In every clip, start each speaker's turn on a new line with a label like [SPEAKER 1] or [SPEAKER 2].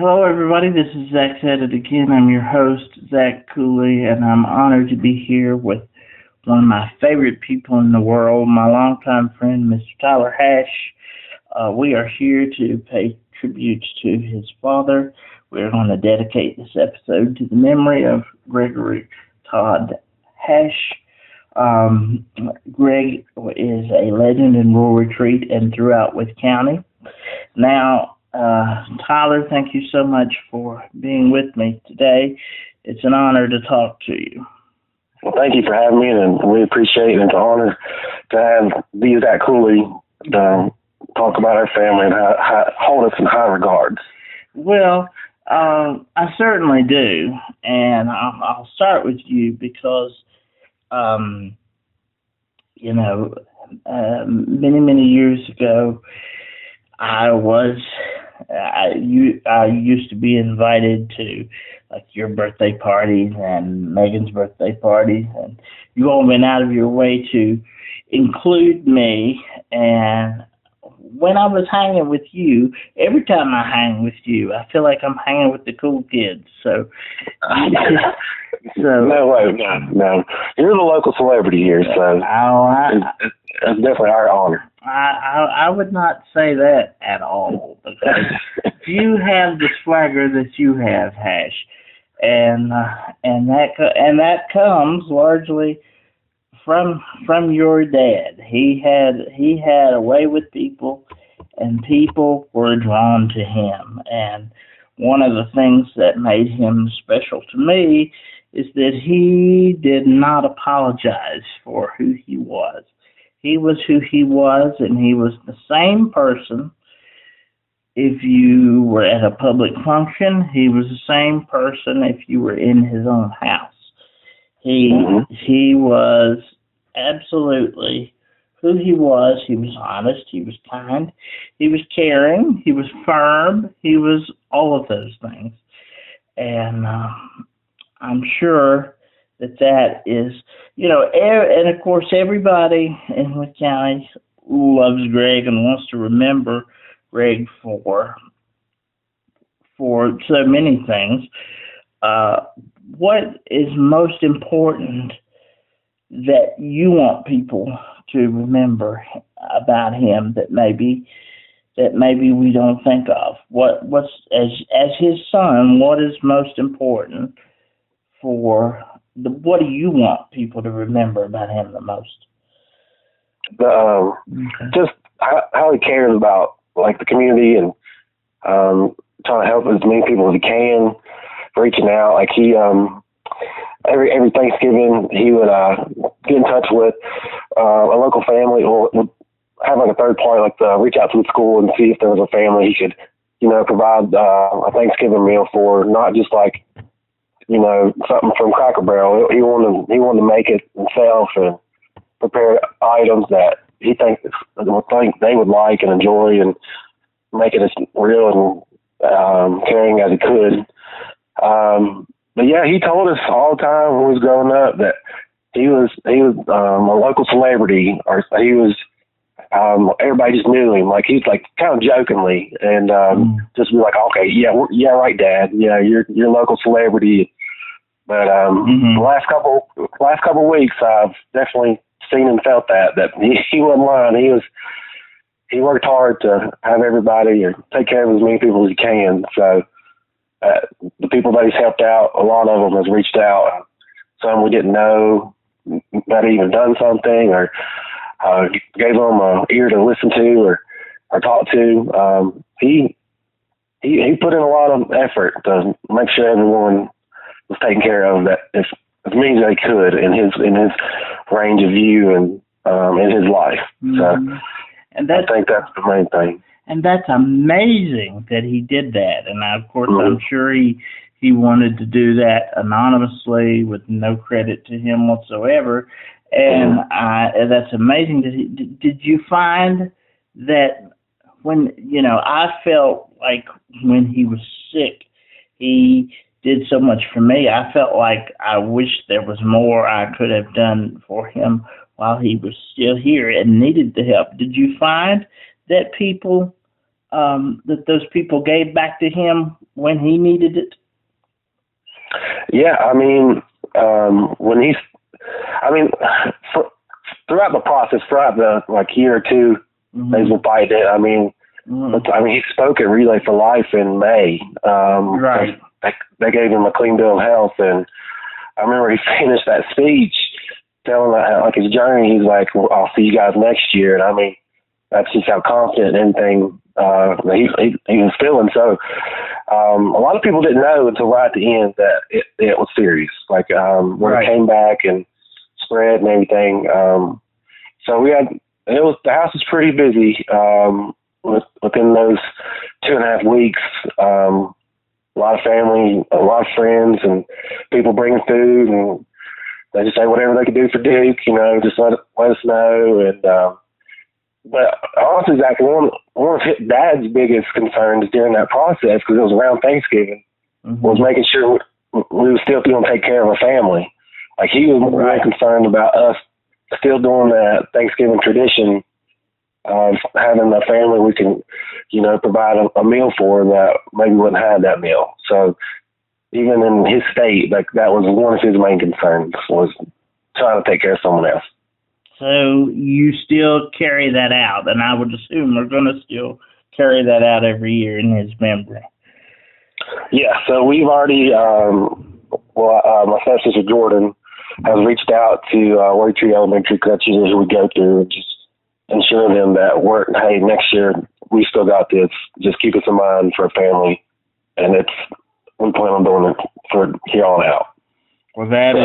[SPEAKER 1] Hello, everybody. This is Zach Said It Again. I'm your host, Zach Cooley, and I'm honored to be here with one of my favorite people in the world, my longtime friend, Mr. Tyler Hash. We are here to pay tribute to his father. We're going to dedicate this episode to the memory of Gregory Todd Hash. Greg is a legend in Rural Retreat and throughout Wythe County. Now, Tyler, thank you so much for being with me today. It's an honor to talk to you.
[SPEAKER 2] Well, thank you for having me, and we appreciate it. And it's an honor to have be that Cooley talk about our family and hold us in high regards.
[SPEAKER 1] Well, I certainly do, and I'll start with you because, many years ago, I used to be invited to like your birthday parties and Megan's birthday parties, and you all went out of your way to include me. And when I was hanging with you, every time I hang with you, I feel like I'm hanging with the cool kids. So,
[SPEAKER 2] no way, no. You're the local celebrity here, so it's definitely our honor.
[SPEAKER 1] I would not say that at all, because you have the swagger that you have, Hash, and that comes largely from your dad. He had a way with people, and people were drawn to him. And one of the things that made him special to me is that he did not apologize for who he was. He was who he was, and he was the same person. If you were at a public function, he was the same person if you were in his own house. He was absolutely who he was. He was honest. He was kind. He was caring. He was firm. He was all of those things. And I'm sure that is, and of course everybody in Wythe County loves Greg and wants to remember Greg for so many things. What is most important that you want people to remember about him that maybe we don't think of? What's as his son, what is most important what do you want people to remember about him the most?
[SPEAKER 2] Just how he cares about like the community and trying to help as many people as he can, reaching out. Like he every Thanksgiving he would get in touch with a local family, or would have like a third party, like reach out to the school and see if there was a family he could provide a Thanksgiving meal for, not just like something from Cracker Barrel. He wanted to make it himself and prepare items that he thinks they would like and enjoy, and make it as real and caring as he could. But yeah, he told us all the time when he was growing up that he was a local celebrity, or he was everybody just knew him. Like he's like kind of jokingly, and just be like, okay, yeah, right, Dad, yeah, you're a local celebrity. But the last couple weeks, I've definitely seen and felt that he wasn't lying. He worked hard to have everybody or take care of as many people as he can. So the people that he's helped out, a lot of them has reached out. Some we didn't know that he even done something, or gave them an ear to listen to or talk to. He put in a lot of effort to make sure everyone was taken care of, that as many as they could in his range of view and in his life. So, and I think that's the main thing.
[SPEAKER 1] And that's amazing that he did that. And of course, I'm sure he wanted to do that anonymously with no credit to him whatsoever. And that's amazing. Did you find that when, I felt like when he was sick, he did so much for me. I felt like I wish there was more I could have done for him while he was still here and needed the help. Did you find that people that those people gave back to him when he needed it?
[SPEAKER 2] Yeah, I mean, throughout the process, throughout the year or two, they've been fighting it. I mean, he spoke at Relay for Life in May.
[SPEAKER 1] Right.
[SPEAKER 2] They gave him a clean bill of health, and I remember he finished that speech telling his journey. He's like, well, "I'll see you guys next year," and I mean, that's just how confident everything he was feeling. So a lot of people didn't know until right at the end that it was serious. When it came back and spread and everything. So the house was pretty busy within those 2.5 weeks. A lot of family, a lot of friends, and people bringing food, and they just say whatever they could do for Duke, just let us know. And but honestly, Zach, one of Dad's biggest concerns during that process, because it was around Thanksgiving, was making sure we were still going to take care of our family. He was more concerned about us still doing that Thanksgiving tradition of having a family we can, provide a meal for that maybe wouldn't have that meal. So even in his state, that was one of his main concerns, was trying to take care of someone else.
[SPEAKER 1] So you still carry that out, and I would assume we're going to still carry that out every year in his memory.
[SPEAKER 2] Yeah, so we've already, my stepsister Jordan has reached out to Waketree Elementary, because that's usually who we go through, and just ensure them that hey, next year we still got this. Just keep us in mind for a family, and we plan on doing it for here on out.
[SPEAKER 1] Well, that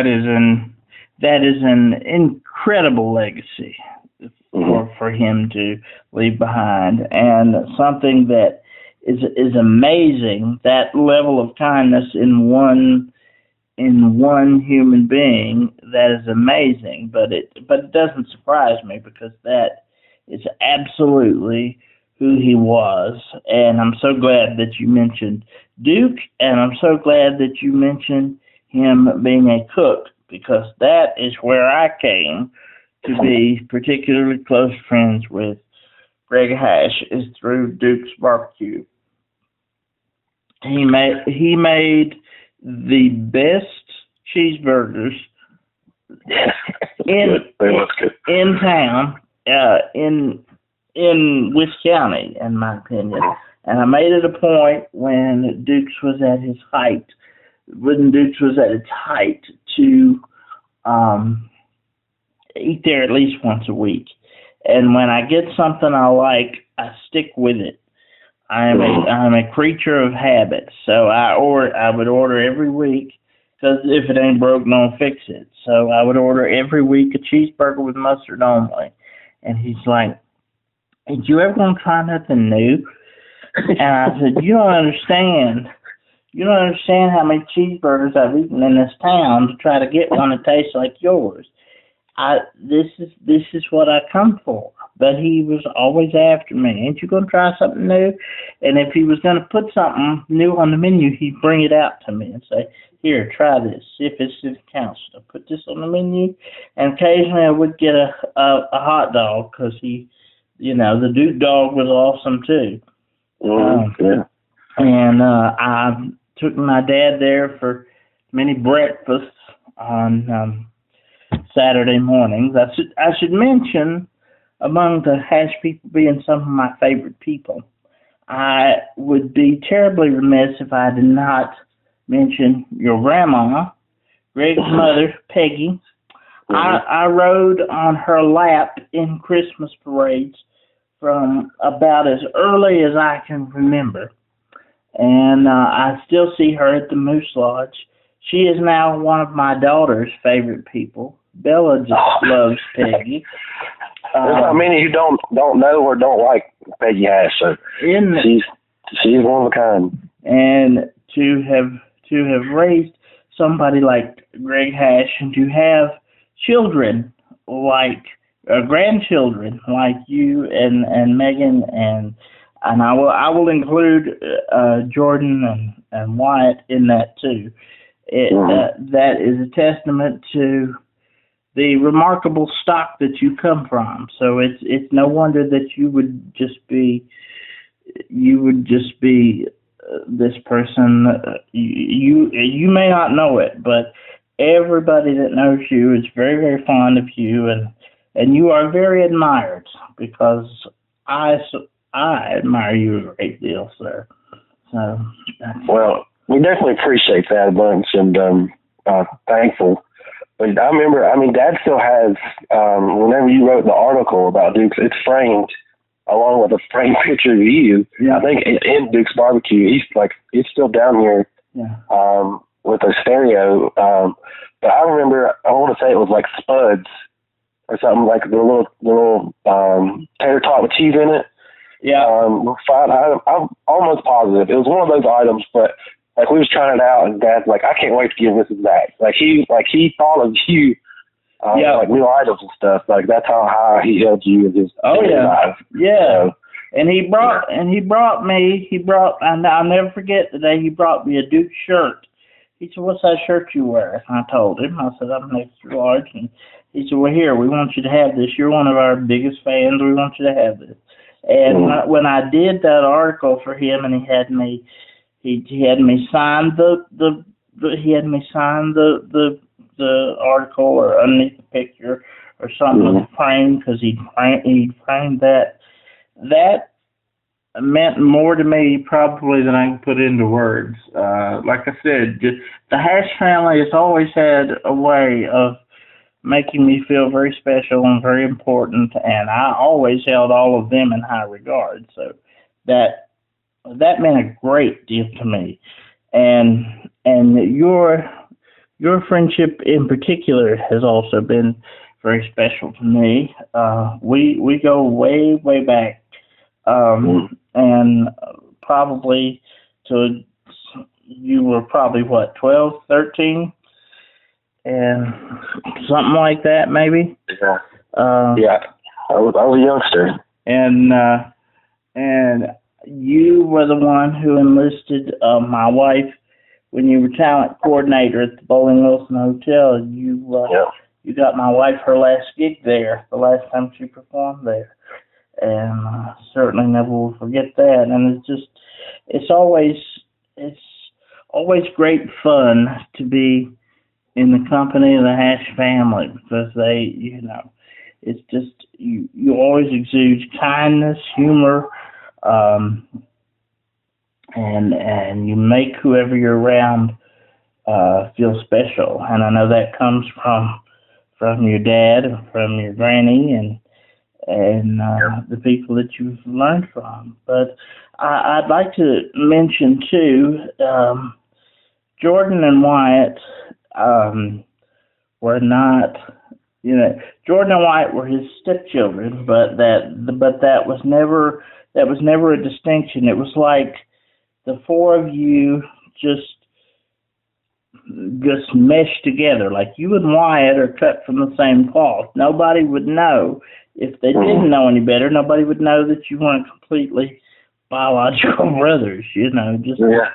[SPEAKER 1] is an incredible legacy for him to leave behind, and something that is amazing. That level of kindness in one human being, that is amazing. But it doesn't surprise me, because that is absolutely who he was. And I'm so glad that you mentioned Duke, and I'm so glad that you mentioned him being a cook, because that is where I came to be particularly close friends with Greg Hash, is through Duke's Barbecue. He made the best cheeseburgers in town, in West County, in my opinion. And I made it a point when Duke's was at its height, to eat there at least once a week. And when I get something I like, I stick with it. I'm a creature of habit, so I would order every week, because if it ain't broke, don't fix it. So I would order every week a cheeseburger with mustard only. And he's like, "Hey, you ever gonna try nothing new?" And I said, You don't understand how many cheeseburgers I've eaten in this town to try to get one that tastes like yours. This is what I come for." But he was always after me. "Ain't you going to try something new?" And if he was going to put something new on the menu, he'd bring it out to me and say, "Here, try this. See if it counts. I'll put this on the menu." And occasionally I would get a hot dog, because the Duke dog was awesome too. And I took my dad there for many breakfasts on Saturday mornings. I should mention, among the Hash people being some of my favorite people, I would be terribly remiss if I did not mention your grandma, Greg's mother, Peggy. I rode on her lap in Christmas parades from about as early as I can remember. And I still see her at the Moose Lodge. She is now one of my daughter's favorite people. Bella just loves Peggy.
[SPEAKER 2] There's not many who don't know or don't like Peggy Hash, so she's one of a kind.
[SPEAKER 1] And to have raised somebody like Greg Hash, and to have children like grandchildren like you and Megan, and I will include Jordan and Wyatt in that too. That is a testament to the remarkable stock that you come from. So it's no wonder that you would just be you would just be this person. You may not know it, but everybody that knows you is very, very fond of you, and you are very admired because I I admire you a great deal, sir. So,
[SPEAKER 2] Well, we definitely appreciate that a bunch, and thankful. But I remember, I mean, Dad still has, whenever you wrote the article about Duke's, it's framed along with a framed picture of you.
[SPEAKER 1] yeah,
[SPEAKER 2] I think in Duke's Barbecue. He's still down here
[SPEAKER 1] yeah,
[SPEAKER 2] with a stereo. But I remember, I want to say it was like Spuds or something, like the little tater tot with cheese in it.
[SPEAKER 1] yeah.
[SPEAKER 2] Fine. I'm almost positive it was one of those items, but like we was trying it out, and Dad's like, I can't wait to give this back. Like he thought of you, like new items and stuff. Like that's how high he held you in his.
[SPEAKER 1] Oh
[SPEAKER 2] in his
[SPEAKER 1] yeah,
[SPEAKER 2] eyes.
[SPEAKER 1] yeah.
[SPEAKER 2] So,
[SPEAKER 1] And he brought me. I'll never forget the day he brought me a Duke shirt. He said, "What's that shirt you wear?" And I told him. I said, "I'm an extra large." And he said, "Well, here, we want you to have this. You're one of our biggest fans. We want you to have this." And when I did that article for him, and he had me sign the article or underneath the picture or something with the frame because he framed that. That meant more to me probably than I can put into words. Like I said, just the Hash family has always had a way of making me feel very special and very important, and I always held all of them in high regard. So that meant a great deal to me, and your friendship in particular has also been very special to me. We go way back, and probably to you were probably what 12, 13, and something like that maybe.
[SPEAKER 2] Yeah. Yeah. I was a youngster.
[SPEAKER 1] And you were the one who enlisted my wife when you were talent coordinator at the Bowling Wilson Hotel. You got my wife her last gig there, the last time she performed there, and certainly never will forget that. And it's always great fun to be in the company of the Hash family because it's just you always exude kindness, humor, and you make whoever you're around feel special. And I know that comes from your dad, from your granny, and the people that you've learned from. But I'd like to mention too, Jordan and Wyatt were not. Jordan and Wyatt were his stepchildren, but that was never a distinction. It was like the four of you just meshed together. Like you and Wyatt are cut from the same cloth. Nobody would know if they didn't know any better. Nobody would know that you weren't completely biological brothers. Just.
[SPEAKER 2] Yeah.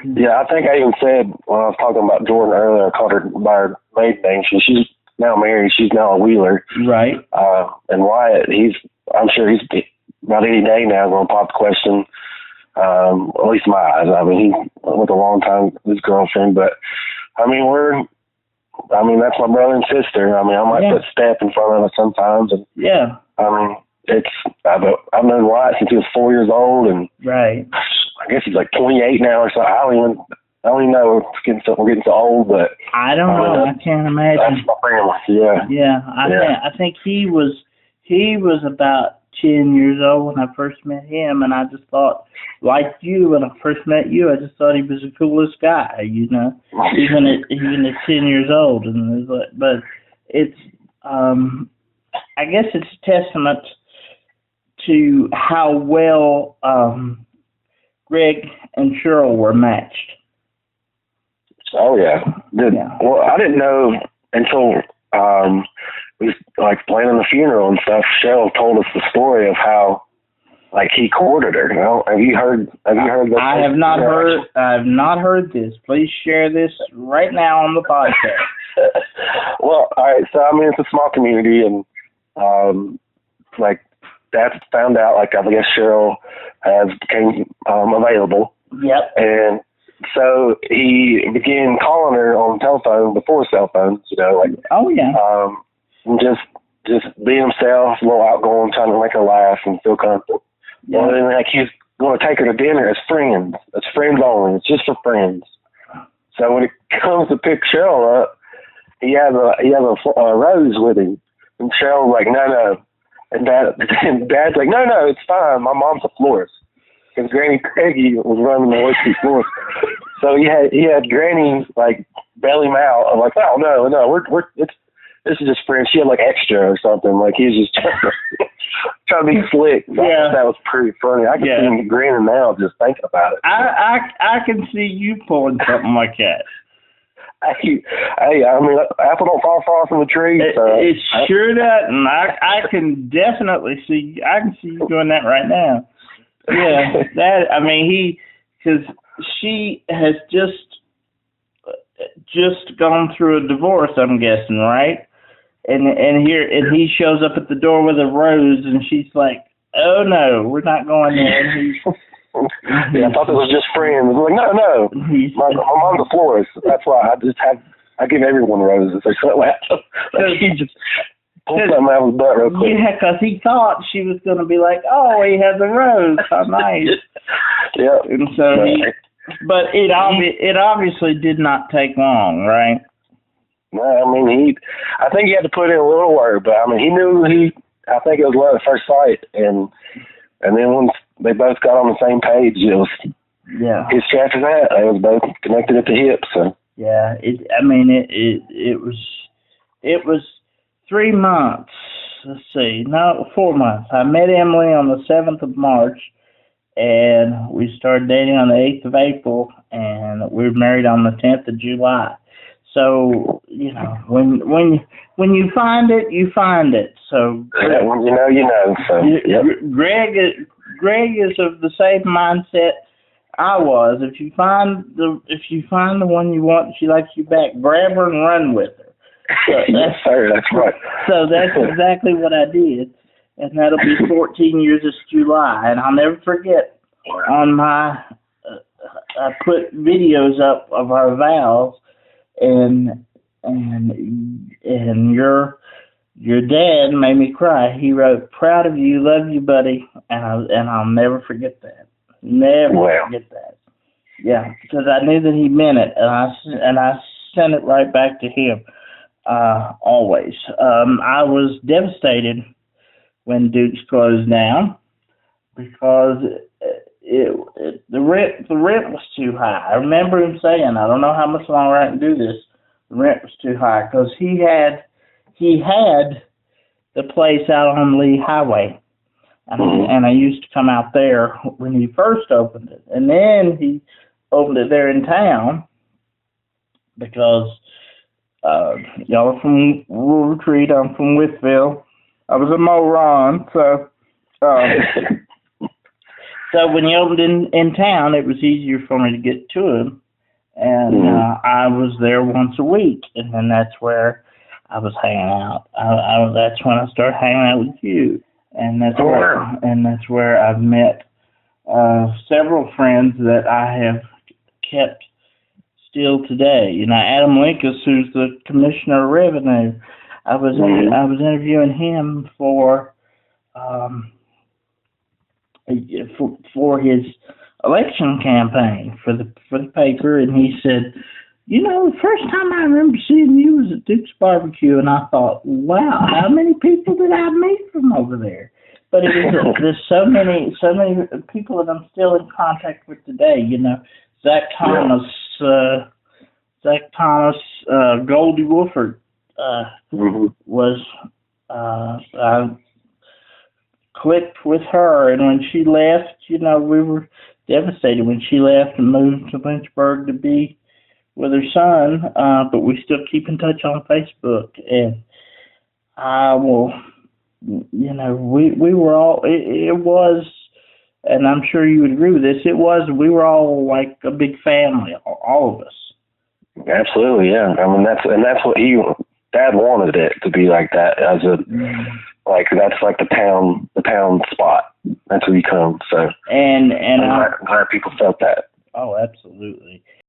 [SPEAKER 2] Yeah, I think I even said when I was talking about Jordan earlier, I called her by her maiden name. She's now married. She's now a Wheeler.
[SPEAKER 1] Right.
[SPEAKER 2] And Wyatt, I'm sure he's about any day now going to pop the question. At least in my eyes. I mean, he with a long time his girlfriend, but I mean, that's my brother and sister. I mean, I might put Steph in front of us sometimes, and I mean, I've known Wyatt since he was 4 years old, and
[SPEAKER 1] right.
[SPEAKER 2] I guess he's like 28 now or so. I don't even know. We're getting so old, but
[SPEAKER 1] I don't know. I can't imagine.
[SPEAKER 2] That's my family. Yeah.
[SPEAKER 1] Yeah. I think he was about 10 years old when I first met him, and I just thought, like you, when I first met you, I just thought he was the coolest guy, even at 10 years old. But it's, I guess it's a testament to how well Greg and Cheryl were matched.
[SPEAKER 2] Oh yeah. Well, I didn't know until we was like planning the funeral and stuff. Cheryl told us the story of how like he courted her. Have you heard that?
[SPEAKER 1] I have not heard. I have not heard this. Please share this right now on the podcast.
[SPEAKER 2] Well, all right. So I mean, it's a small community, and like Dad found out, like, I guess Cheryl became available.
[SPEAKER 1] Yep.
[SPEAKER 2] And so he began calling her on the telephone before cell phones, you know, like,
[SPEAKER 1] oh yeah,
[SPEAKER 2] and just being himself, a little outgoing, trying to make her laugh and feel comfortable.
[SPEAKER 1] yeah.
[SPEAKER 2] Well, then, like, he's going to take her to dinner as friends. It's friends only. It's just for friends. So when it comes to pick Cheryl up, he has a rose with him, and Cheryl's like, no, and Dad's like, no, it's fine. My mom's a florist, because Granny Peggy was running the oyster florist. So he had Granny like bail him out. I'm like, oh no, this is just friends. She had like extra or something. Like he was just trying to be slick.
[SPEAKER 1] Yeah,
[SPEAKER 2] that was pretty funny. I can see him grinning now just thinking about it.
[SPEAKER 1] I can see you pulling something like that.
[SPEAKER 2] Hey, I mean, apple don't fall far from the tree.
[SPEAKER 1] It sure doesn't. I can definitely see. I can see you doing that right now. Yeah, that. I mean, because she has just gone through a divorce. I'm guessing, right? And he shows up at the door with a rose, and she's like, "Oh no, we're not going there."
[SPEAKER 2] Yeah, I thought this was just friends. I'm like, no. My mom's a florist. That's why I give everyone roses. They so like he just pulled something out of his butt real quick.
[SPEAKER 1] Yeah, because he thought she was going to be like, oh, he has a rose. How nice.
[SPEAKER 2] Yeah.
[SPEAKER 1] And so but it obviously did not take long, right?
[SPEAKER 2] No, I mean, I think he had to put in a little work, but I mean, he knew I think it was love at first sight, and then once they both got on the same page, it was his strap his hat. They was both connected at the hip. So
[SPEAKER 1] yeah, it was 3 months. Let's see, no, 4 months. I met Emily on the 7th of March, and we started dating on the 8th of April, and we were married on the 10th of July. So, you know, when you find it, you find it. So
[SPEAKER 2] when you know. So
[SPEAKER 1] Greg is of the same mindset I was. If you find the one you want, she likes you back, grab her and run with her. So
[SPEAKER 2] yes, sir. That's right.
[SPEAKER 1] So that's exactly what I did, and that'll be 14 years this July. And I'll never forget on my I put videos up of our vows. And your dad made me cry. He wrote, "Proud of you, love you, buddy," and I'll never forget that. Forget that. Yeah, because I knew that he meant it, and I sent it right back to him. Always. I was devastated when Duke's closed down because the rent was too high. I remember him saying, I don't know how much longer I can do this. The rent was too high because he had the place out on Lee Highway, and I used to come out there when he first opened it, and then he opened it there in town because y'all are from Rural Retreat. I'm from Withville. I was a moron, so. So when he opened in town, it was easier for me to get to him, and I was there once a week, and then that's where I was hanging out. That's when I started hanging out with you, and that's where I've met several friends that I have kept still today. You know, Adam Linkus, who's the Commissioner of Revenue. I was interviewing him for his election campaign for the paper, and he said, you know, the first time I remember seeing you was at Duke's Barbecue, and I thought, wow, how many people did I meet from over there? But there's so many people that I'm still in contact with today. You know, Zach Thomas, Goldie Wolford was. I clicked with her, and when she left, you know, we were devastated when she left and moved to Lynchburg to be with her son, but we still keep in touch on Facebook, and I will, you know, we were all, it was, and I'm sure you would agree with this, we were all like a big family, all of us.
[SPEAKER 2] Absolutely, yeah. I mean, that's what Dad wanted it to be like that, as Like that's like the town spot. That's where you come. So
[SPEAKER 1] and
[SPEAKER 2] I'm glad people felt that.
[SPEAKER 1] oh, absolutely.